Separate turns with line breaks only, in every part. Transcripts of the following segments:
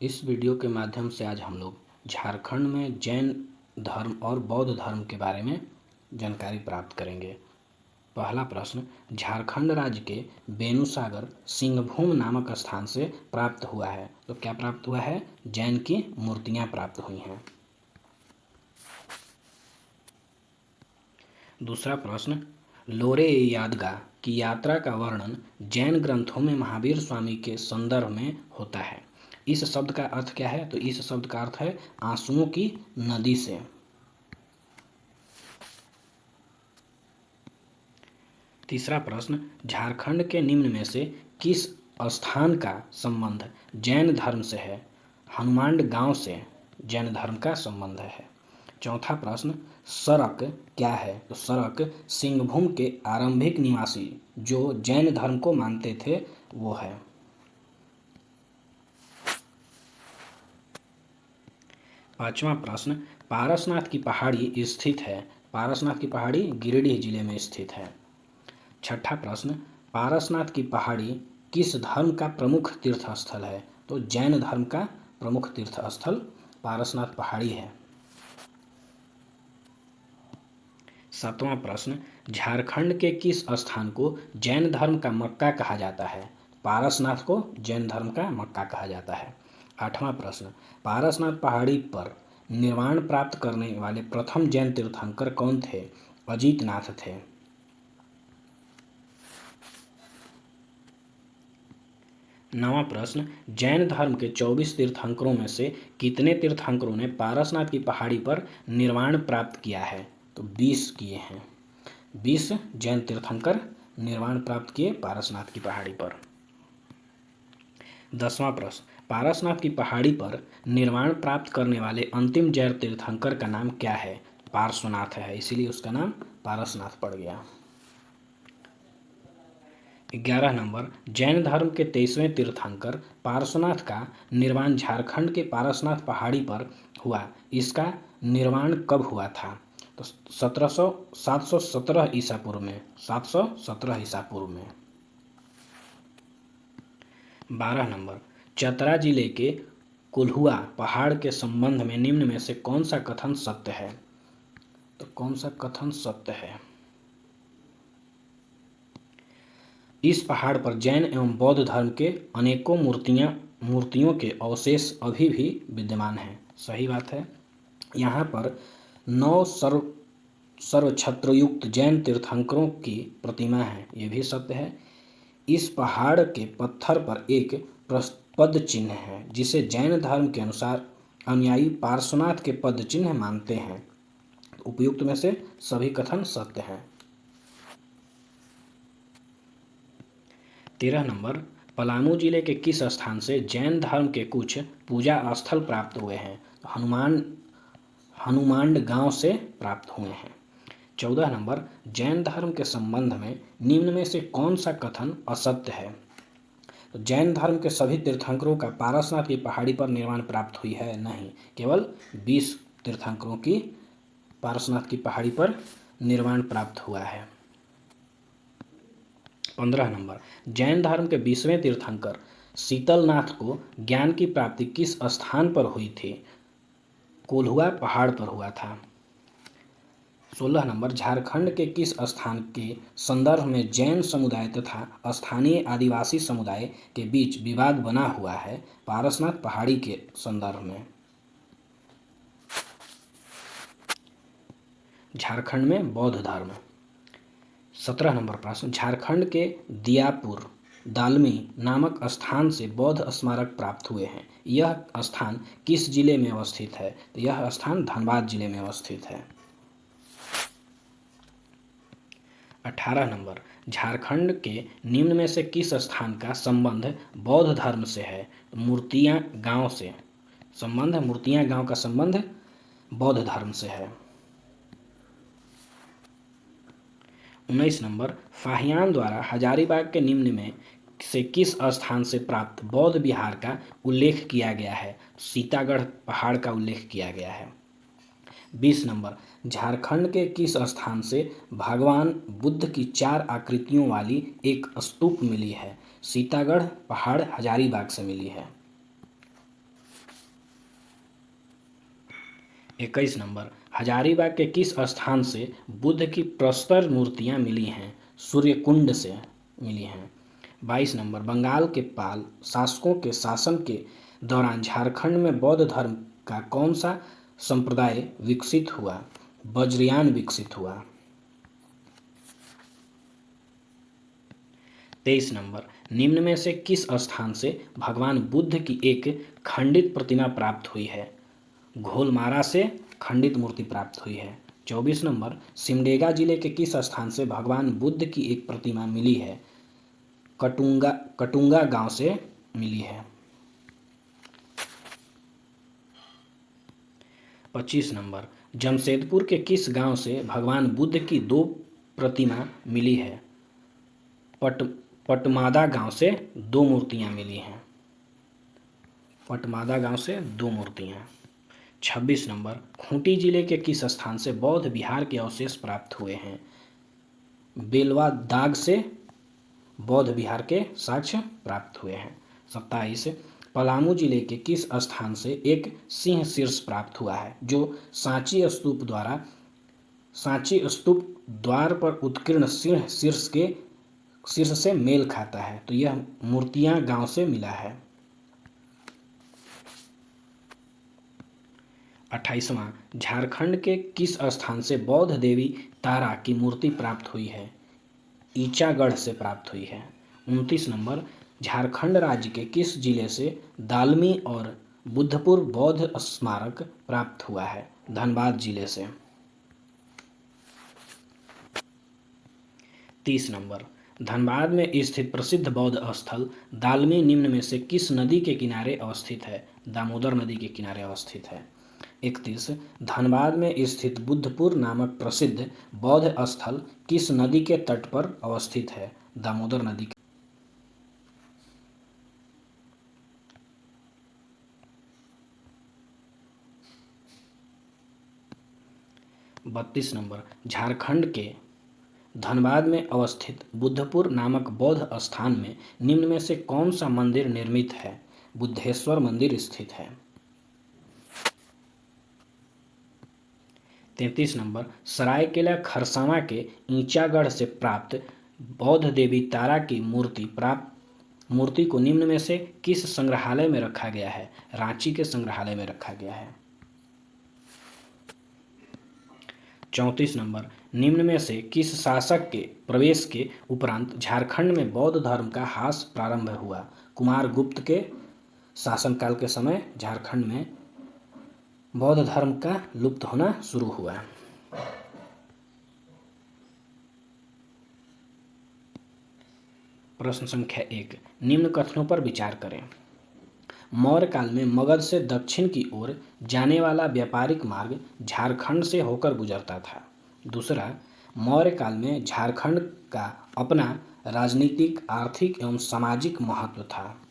इस वीडियो के माध्यम से आज हम लोग झारखंड में जैन धर्म और बौद्ध धर्म के बारे में जानकारी प्राप्त करेंगे। पहला प्रश्न, झारखंड राज्य के बेनुसागर सिंहभूम नामक स्थान से प्राप्त हुआ है। तो क्या प्राप्त हुआ है? जैन की मूर्तियां प्राप्त हुई हैं। दूसरा प्रश्न, लोरे यादगा की यात्रा का वर्णन जैन ग्रंथों में महावीर स्वामी के संदर्भ में होता है। इस शब्द का अर्थ क्या है? तो इस शब्द का अर्थ है आंसुओं की नदी से। तीसरा प्रश्न, झारखंड के निम्न में से किस स्थान का संबंध जैन धर्म से है? हनुमान गांव से जैन धर्म का संबंध है। चौथा प्रश्न, सरक क्या है? तो सरक सिंहभूम के आरंभिक निवासी जो जैन धर्म को मानते थे वो है। पांचवा प्रश्न, पारसनाथ की पहाड़ी स्थित है। पारसनाथ की पहाड़ी गिरिडीह जिले में स्थित है। छठा प्रश्न, पारसनाथ की पहाड़ी किस धर्म का प्रमुख तीर्थ स्थल है? तो जैन धर्म का प्रमुख तीर्थ स्थल पारसनाथ पहाड़ी है। सातवां प्रश्न, झारखंड के किस स्थान को जैन धर्म का मक्का कहा जाता है? पारसनाथ को जैन धर्म का मक्का कहा जाता है। आठवां प्रश्न, पारसनाथ पहाड़ी पर निर्वाण प्राप्त करने वाले प्रथम जैन तीर्थंकर कौन थे? अजितनाथ थे। नवां प्रश्न, जैन धर्म के 24 तीर्थंकरों में से कितने तीर्थंकरों ने पारसनाथ की पहाड़ी पर निर्वाण प्राप्त किया है? तो 20 किए हैं। 20 जैन तीर्थंकर निर्वाण प्राप्त किए पारसनाथ की पहाड़ी पर। 10वां प्रश्न, पारसनाथ की पहाड़ी पर निर्वाण प्राप्त करने वाले अंतिम जैन तीर्थंकर का नाम क्या है? पार्श्वनाथ है, इसीलिए उसका नाम पारसनाथ पड़ गया। 11 नंबर, जैन धर्म के 23वें तीर्थंकर पार्श्वनाथ का निर्वाण झारखंड के पारसनाथ पहाड़ी पर हुआ। इसका निर्वाण कब हुआ था? तो 717 ईसा पूर्व में। 717 ईसा पूर्व में। 12 नंबर, चतरा जिले के कोल्हुआ पहाड़ के संबंध में निम्न में से कौन सा कथन सत्य है? तो कौन सा कथन सत्य है? इस पहाड़ पर जैन एवं बौद्ध धर्म के अनेकों मूर्तियों के अवशेष अभी भी विद्यमान हैं। सही बात है। यहाँ पर 9 सर्वछत्रयुक्त जैन तीर्थंकरों की प्रतिमा है, ये भी सत्य है। इस पहाड़ के पत्थर पर एक पद चिन्ह है जिसे जैन धर्म के अनुसार अनुयायी पार्श्वनाथ के पद चिन्ह मानते हैं। उपयुक्त में से सभी कथन सत्य हैं। 13 नंबर, पलामू जिले के किस स्थान से जैन धर्म के कुछ पूजा स्थल प्राप्त हुए हैं? हनुमान गांव से प्राप्त हुए हैं। 14 नंबर, जैन धर्म के संबंध में निम्न में से कौन सा कथन असत्य है? तो जैन धर्म के सभी तीर्थंकरों का पारसनाथ की पहाड़ी पर निर्वाण प्राप्त हुई है? नहीं, केवल 20 तीर्थंकरों की पारसनाथ की पहाड़ी पर निर्वाण प्राप्त हुआ है। 15 नंबर, जैन धर्म के 20वें तीर्थंकर शीतलनाथ को ज्ञान की प्राप्ति किस स्थान पर हुई थी? कोल्हुआ पहाड़ पर हुआ था। 16 नंबर, झारखंड के किस स्थान के संदर्भ में जैन समुदाय तथा स्थानीय आदिवासी समुदाय के बीच विवाद बना हुआ है? पारसनाथ पहाड़ी के संदर्भ में। झारखंड में बौद्ध धर्म। 17 नंबर प्रश्न, झारखंड के दियापुर दालमी नामक स्थान से बौद्ध स्मारक प्राप्त हुए हैं। यह स्थान किस जिले में अवस्थित है? तो यह स्थान धनबाद जिले में अवस्थित है। 18 नंबर, झारखंड के निम्न में से किस स्थान का संबंध बौद्ध धर्म से है? मूर्तियां गांव से संबंध, मूर्तियां गांव का संबंध बौद्ध धर्म से है। 19 नंबर, फाहियान द्वारा हजारीबाग के निम्न में से किस स्थान से प्राप्त बौद्ध विहार का उल्लेख किया गया है? सीतागढ़ पहाड़ का उल्लेख किया गया है। 20 नंबर, झारखंड के किस स्थान से भगवान बुद्ध की 4 आकृतियों वाली एक स्तूप मिली है? सीतागढ़ पहाड़ हजारीबाग से मिली है। 21 नंबर, हजारीबाग के किस स्थान से बुद्ध की प्रस्तर मूर्तियां मिली हैं? सूर्यकुंड से मिली हैं। 22 नंबर, बंगाल के पाल शासकों के शासन के दौरान झारखंड में बौद्ध धर्म का कौन सा संप्रदाय विकसित हुआ? वज्रयान विकसित हुआ। 23 नंबर, निम्न में से किस स्थान से भगवान बुद्ध की एक खंडित प्रतिमा प्राप्त हुई है? घोलमारा से खंडित मूर्ति प्राप्त हुई है। 24 नंबर, सिमडेगा जिले के किस स्थान से भगवान बुद्ध की एक प्रतिमा मिली है? कटुंगा कटुंगा गांव से मिली है। 25 नंबर, जमशेदपुर के किस गांव से भगवान बुद्ध की दो प्रतिमा मिली है? पटमादा गांव से दो मूर्तियां मिली हैं। पटमादा गांव से दो मूर्तियां। 26 नंबर, खूंटी जिले के किस स्थान से बौद्ध विहार के अवशेष प्राप्त हुए हैं? बेलवा दाग से बौद्ध विहार के साक्ष्य प्राप्त हुए हैं। 27, पलामू जिले के किस स्थान से एक सिंह शीर्ष प्राप्त हुआ है जो सांची स्तूप द्वार पर उत्कीर्ण सिंह शीर्ष से मेल खाता है? तो यह मूर्तियां गांव से मिला है। 28वां, झारखंड के किस स्थान से बौद्ध देवी तारा की मूर्ति प्राप्त हुई है? ईचागढ़ से प्राप्त हुई है। 29 नंबर, झारखंड राज्य के किस जिले से दालमी और बुद्धपुर बौद्ध स्मारक प्राप्त हुआ है? धनबाद जिले से। 30 नंबर, धनबाद में स्थित प्रसिद्ध बौद्ध स्थल दालमी निम्न में से किस नदी के किनारे अवस्थित है? दामोदर नदी के किनारे अवस्थित है। 31, धनबाद में स्थित बुद्धपुर नामक प्रसिद्ध बौद्ध स्थल किस नदी के तट पर अवस्थित है? दामोदर नदी के। 32 नंबर, झारखंड के धनबाद में अवस्थित बुद्धपुर नामक बौद्ध स्थान में निम्न में से कौन सा मंदिर निर्मित है? बुद्धेश्वर मंदिर स्थित है। 33 नंबर, सरायकेला खरसावां के ईचागढ़ से प्राप्त बौद्ध देवी तारा की मूर्ति को निम्न में से किस संग्रहालय में रखा गया है? रांची के संग्रहालय में रखा गया है। 34 नंबर, निम्न में से किस शासक के प्रवेश के उपरांत झारखंड में बौद्ध धर्म का ह्रास प्रारंभ हुआ? कुमारगुप्त के शासनकाल के समय झारखंड में बौद्ध धर्म का लुप्त होना शुरू हुआ। प्रश्न संख्या 1, निम्न कथनों पर विचार करें। मौर्य काल में मगध से दक्षिण की ओर जाने वाला व्यापारिक मार्ग झारखंड से होकर गुजरता था। दूसरा, मौर्य काल में झारखंड का अपना राजनीतिक, आर्थिक एवं सामाजिक महत्व था।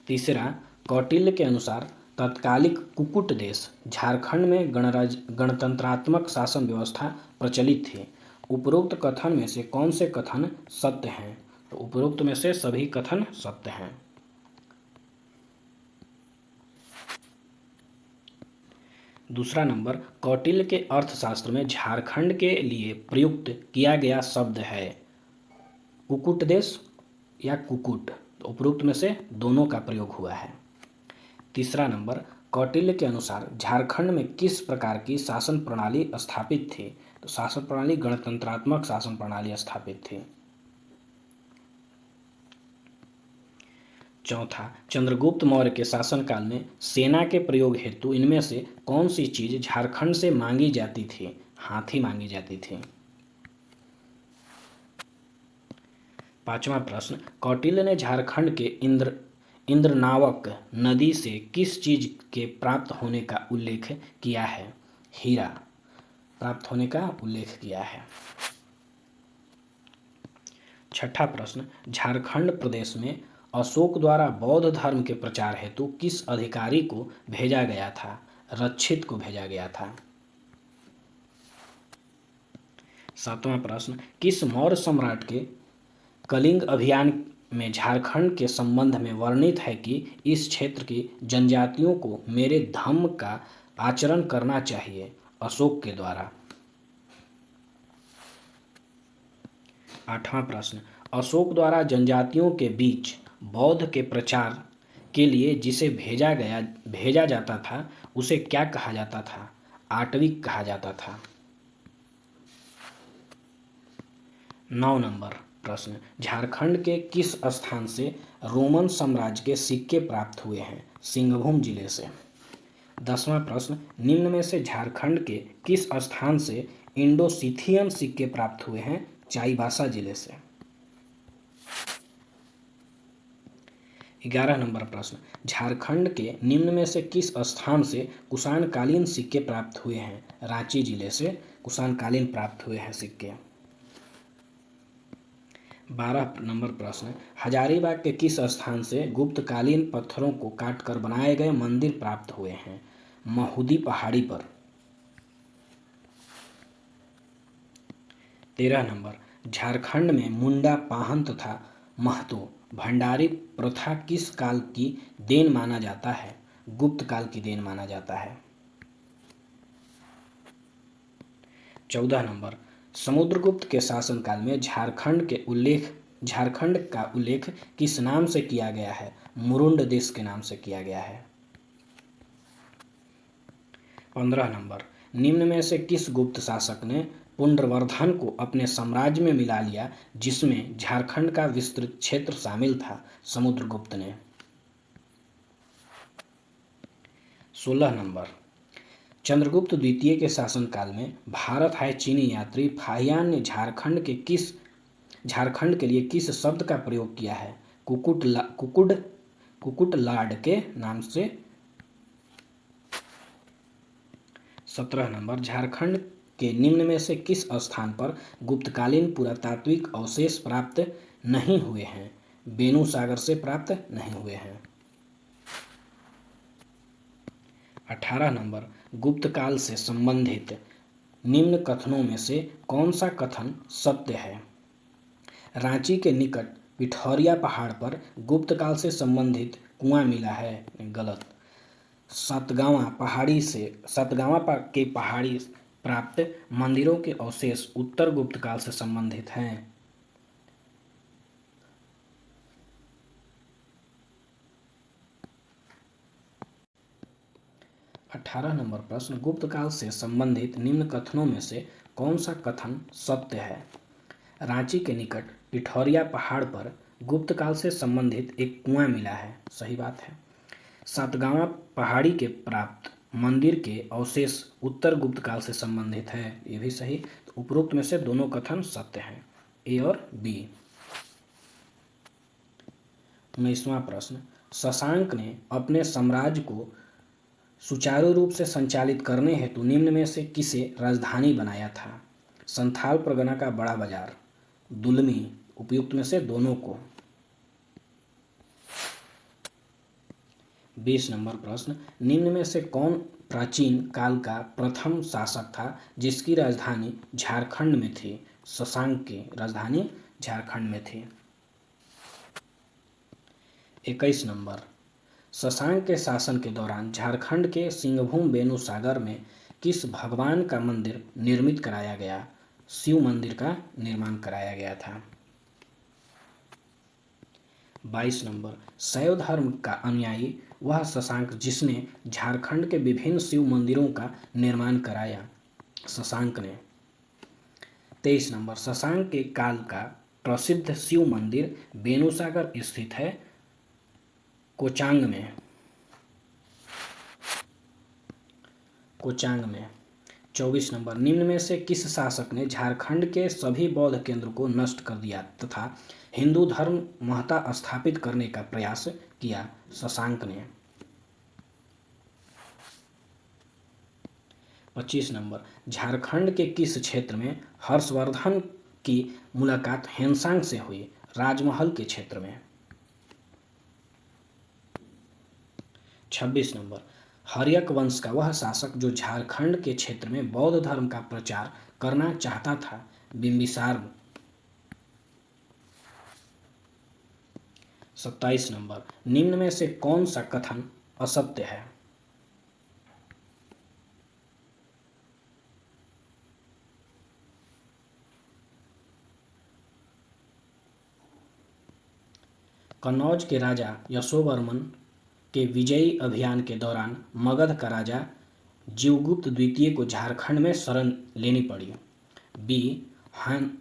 तीसरा, कौटिल्य के अनुसार तत्कालिक कुकुट देश झारखंड में गणतंत्रात्मक शासन व्यवस्था प्रचलित थी। उपरोक्त कथन में से कौन से कथन सत्य हैं? तो उपरोक्त में से सभी कथन सत्य हैं। दूसरा नंबर, कौटिल्य के अर्थशास्त्र में झारखंड के लिए प्रयुक्त किया गया शब्द है कुकुट देश या कुकुट। तो उपरोक्त में से दोनों का प्रयोग हुआ है। तीसरा नंबर, कौटिल्य के अनुसार झारखंड में किस प्रकार की शासन प्रणाली स्थापित थी? तो शासन प्रणाली गणतंत्रात्मक शासन प्रणाली स्थापित थी। चौथा, चंद्रगुप्त मौर्य के शासनकाल में सेना के प्रयोग हेतु इनमें से कौन सी चीज झारखंड से मांगी जाती थी? हाथी मांगी जाती थी। पांचवा प्रश्न, कौटिल्य ने झारखंड के इंद्रनावक नदी से किस चीज के प्राप्त होने का उल्लेख किया है? हीरा प्राप्त होने का उल्लेख किया है। छठा प्रश्न, झारखंड प्रदेश में अशोक द्वारा बौद्ध धर्म के प्रचार हेतु किस अधिकारी को भेजा गया था? रक्षित को भेजा गया था। सातवां प्रश्न, किस मौर्य सम्राट के कलिंग अभियान में झारखंड के संबंध में वर्णित है कि इस क्षेत्र की जनजातियों को मेरे धम्म का आचरण करना चाहिए। अशोक के द्वारा। 8वां प्रश्न, अशोक द्वारा जनजातियों के बीच बौद्ध के प्रचार के लिए जिसे भेजा जाता था उसे क्या कहा जाता था? आटविक कहा जाता था। 9 नंबर प्रश्न, झारखंड के किस स्थान से रोमन साम्राज्य के सिक्के प्राप्त हुए हैं? सिंहभूम जिले से। 10वां प्रश्न, निम्न में से झारखंड के किस स्थान से इंडो-सिथियन सिक्के प्राप्त हुए हैं? चाईबासा जिले से। 11 नंबर प्रश्न, झारखंड के निम्न में से किस स्थान से कुषाणकालीन सिक्के प्राप्त हुए हैं? रांची जिले से कुषाणकालीन प्राप्त हुए हैं सिक्के। 12 नंबर प्रश्न, हजारीबाग के किस स्थान से गुप्तकालीन पत्थरों को काटकर बनाए गए मंदिर प्राप्त हुए हैं? महुदी पहाड़ी पर। 13 नंबर, झारखंड में मुंडा, पाहन तथा महतो भंडारी प्रथा किस काल की देन माना जाता है? गुप्त काल की देन माना जाता है। 14 नंबर, समुद्रगुप्त के शासनकाल में झारखंड का उल्लेख किस नाम से किया गया है? मुरुंड देश के नाम से किया गया है। 15 नंबर, निम्न में से किस गुप्त शासक ने पुंड्रवर्धन को अपने साम्राज्य में मिला लिया जिसमें झारखंड का विस्तृत क्षेत्र शामिल था? समुद्रगुप्त ने। 16 नंबर, चंद्रगुप्त द्वितीय के शासनकाल में भारत आए चीनी यात्री फाहियान ने झारखंड के लिए किस शब्द का प्रयोग किया है? कुकुटलाड के नाम से। 17 नंबर, झारखंड के निम्न में से किस स्थान पर गुप्तकालीन पुरातात्विक अवशेष प्राप्त नहीं हुए हैं? बेनूसागर से प्राप्त नहीं हुए हैं। 18 नंबर, गुप्त काल से संबंधित निम्न कथनों में से कौन सा कथन सत्य है? रांची के निकट पिठौरिया पहाड़ पर गुप्त काल से संबंधित कुआं मिला है। गलत। सतगावा के पहाड़ी प्राप्त मंदिरों के अवशेष उत्तर गुप्त काल से संबंधित हैं। 18 नंबर प्रश्न, गुप्त काल से संबंधित निम्न कथनों में से कौन सा कथन सत्य है? रांची के निकट पिठौरिया पहाड़ पर गुप्त काल से संबंधित एक कुआं मिला है। सही बात है। सातगांवा पहाड़ी के प्राप्त मंदिर के अवशेष उत्तर गुप्त काल से संबंधित है। ये भी सही। तो उपरोक्त में से दोनों कथन सत्य हैं, ए और बी। 19वां प्रश्न, शशांक ने अपने साम्राज्य को सुचारू रूप से संचालित करने हेतु निम्न में से किसे राजधानी बनाया था? संथाल परगना का बड़ा बाजार, दुलमी। उपयुक्त में से दोनों को। 20 नंबर प्रश्न, निम्न में से कौन प्राचीन काल का प्रथम शासक था जिसकी राजधानी झारखंड में थी? शशांक की राजधानी झारखंड में थी। 21 नंबर, शशांक के शासन के दौरान झारखंड के सिंहभूम बेनूसागर में किस भगवान का मंदिर निर्मित कराया गया? शिव मंदिर का निर्माण कराया गया था। 22 नंबर, शैव धर्म का अनुयायी वह शशांक जिसने झारखंड के विभिन्न शिव मंदिरों का निर्माण कराया? शशांक ने। 23 नंबर, शशांक के काल का प्रसिद्ध शिव मंदिर बेनूसागर स्थित है, कोचांग में। 24 नंबर, निम्न में से किस शासक ने झारखंड के सभी बौद्ध केंद्र को नष्ट कर दिया तथा हिंदू धर्म महत्ता स्थापित करने का प्रयास किया? शशांक ने। 25 नंबर, झारखंड के किस क्षेत्र में हर्षवर्धन की मुलाकात हेनसांग से हुई? राजमहल के क्षेत्र में। 26 नंबर, हर्यक वंश का वह शासक जो झारखंड के क्षेत्र में बौद्ध धर्म का प्रचार करना चाहता था? बिंबिसार। 27 नंबर, निम्न में से कौन सा कथन असत्य है? कन्नौज के राजा यशोवर्मन के विजयी अभियान के दौरान मगध का राजा जीवगुप्त द्वितीय को झारखंड में शरण लेनी पड़ी। बी,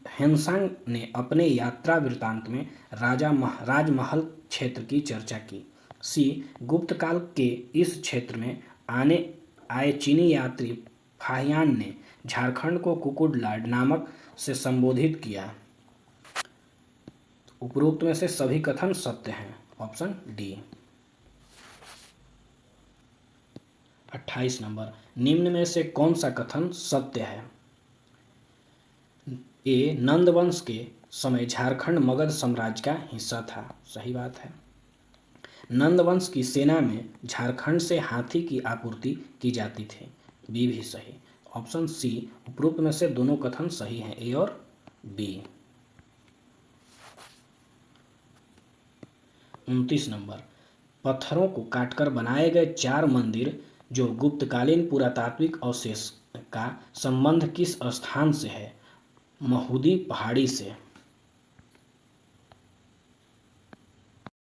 हेनसांग ने अपने यात्रा वृत्तांत में राजमहल क्षेत्र की चर्चा की। सी, गुप्त काल के इस क्षेत्र में आए चीनी यात्री फाहियान ने झारखंड को कुकुडलाड नामक से संबोधित किया। उपरोक्त में से सभी कथन सत्य हैं। Option D. 28 नंबर, निम्न में से कौन सा कथन सत्य है? ए, नंद वंश के समय झारखंड मगध साम्राज्य का हिस्सा था। सही बात है। नंद वंश की सेना में झारखंड से हाथी की आपूर्ति की जाती थी। बी भी सही। ऑप्शन सी, उपरोक्त में से दोनों कथन सही हैं, ए और बी। 29 नंबर, पत्थरों को काटकर बनाए गए 4 मंदिर जो गुप्तकालीन पुरातात्विक अवशेष का संबंध किस स्थान से है? महुदी पहाड़ी से।